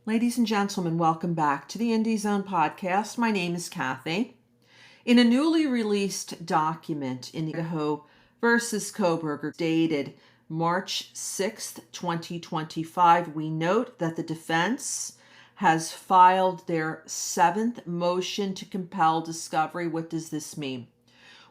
Ladies and gentlemen, welcome back to the Indie Zone podcast. My name is Kathy. In a newly released document in Idaho versus Kohberger dated March 6th, 2025, we note that the defense has filed their 7th motion to compel discovery. What does this mean?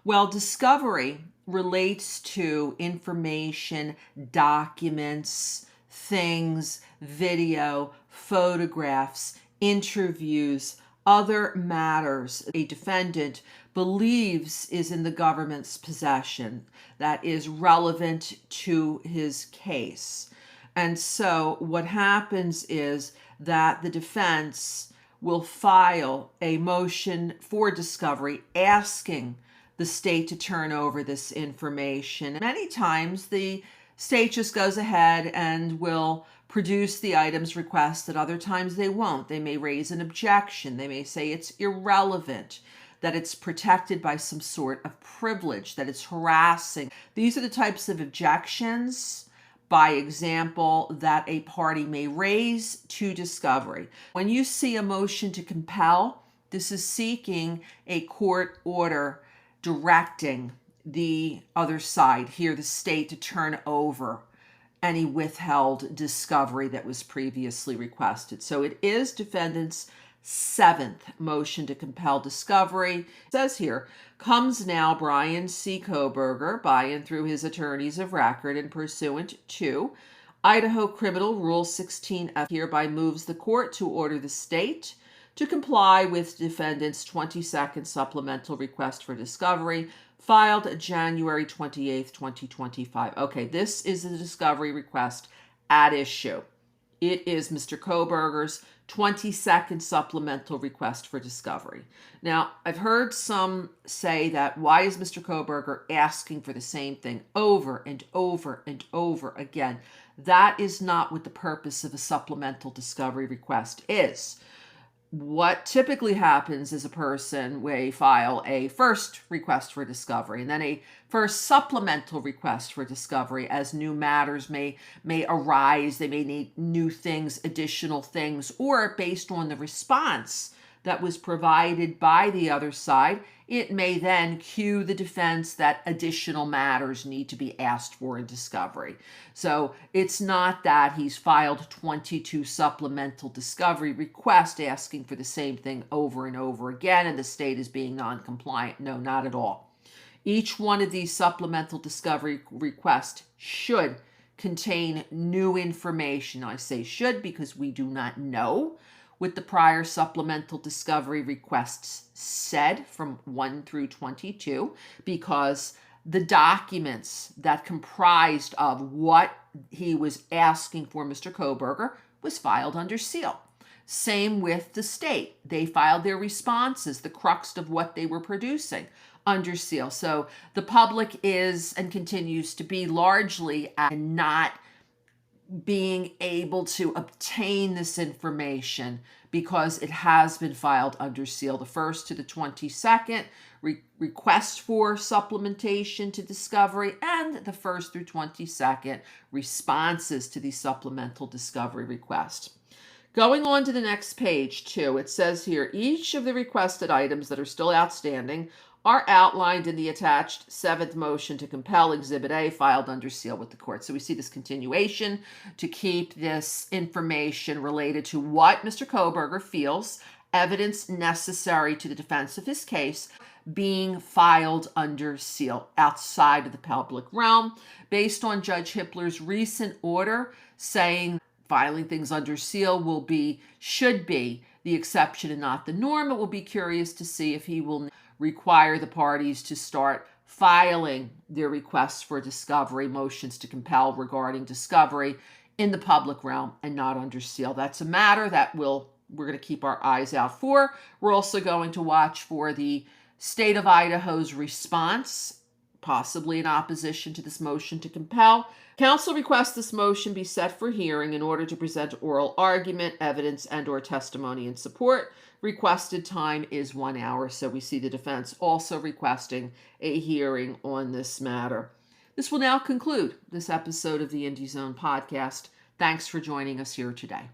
Well, discovery relates to information, documents, things, video, photographs, interviews, other matters a defendant believes is in the government's possession that is relevant to his case. And so what happens is that the defense will file a motion for discovery asking the state to turn over this information. Many times the state just goes ahead and will produce the items requested. Other times they won't. They may raise an objection. They may say it's irrelevant, that it's protected by some sort of privilege, that it's harassing. These are the types of objections, by example, that a party may raise to discovery. When you see a motion to compel, this is seeking a court order directing the other side, here the state, to turn over any withheld discovery that was previously requested. So it is defendant's 7th motion to compel discovery. It says here, comes now Brian C. Kohberger by and through his attorneys of record and pursuant to Idaho Criminal Rule 16F, hereby moves the court to order the state to comply with defendant's 22nd supplemental request for discovery, filed January 28th, 2025. Okay, this is the discovery request at issue. It is Mr. Kohberger's 22nd supplemental request for discovery. Now, I've heard some say that why is Mr. Kohberger asking for the same thing over and over and over again? That is not what the purpose of a supplemental discovery request is. What typically happens is a person may file a first request for discovery and then a first supplemental request for discovery as new matters may arise. They may need new things, additional things, or based on the response that was provided by the other side, it may then cue the defense that additional matters need to be asked for in discovery. So it's not that he's filed 22 supplemental discovery requests asking for the same thing over and over again and the state is being non-compliant. No, not at all. Each one of these supplemental discovery requests should contain new information. I say should because we do not know what the prior supplemental discovery requests said from 1 through 22, because the documents that comprised of what he was asking for, Mr. Kohberger, was filed under seal. Same with the state. They filed their responses, the crux of what they were producing, under seal. So the public is and continues to be largely not being able to obtain this information because it has been filed under seal. The 1st to the 22nd request for supplementation to discovery and the 1st through 22nd responses to the supplemental discovery request. Going on to the next page, too, it says here, each of the requested items that are still outstanding are outlined in the attached 7th motion to compel Exhibit A filed under seal with the court. So we see this continuation to keep this information related to what Mr. Kohberger feels, evidence necessary to the defense of his case, being filed under seal outside of the public realm, based on Judge Hippler's recent order saying filing things under seal should be the exception and not the norm. It will be curious to see if he will require the parties to start filing their requests for discovery, motions to compel regarding discovery in the public realm and not under seal. That's a matter that we're going to keep our eyes out for. We're also going to watch for the state of Idaho's response, possibly in opposition to this motion to compel. Counsel requests this motion be set for hearing in order to present oral argument, evidence, and/or testimony in support. Requested time is 1 hour, so we see the defense also requesting a hearing on this matter. This will now conclude this episode of the Indie Zone podcast. Thanks for joining us here today.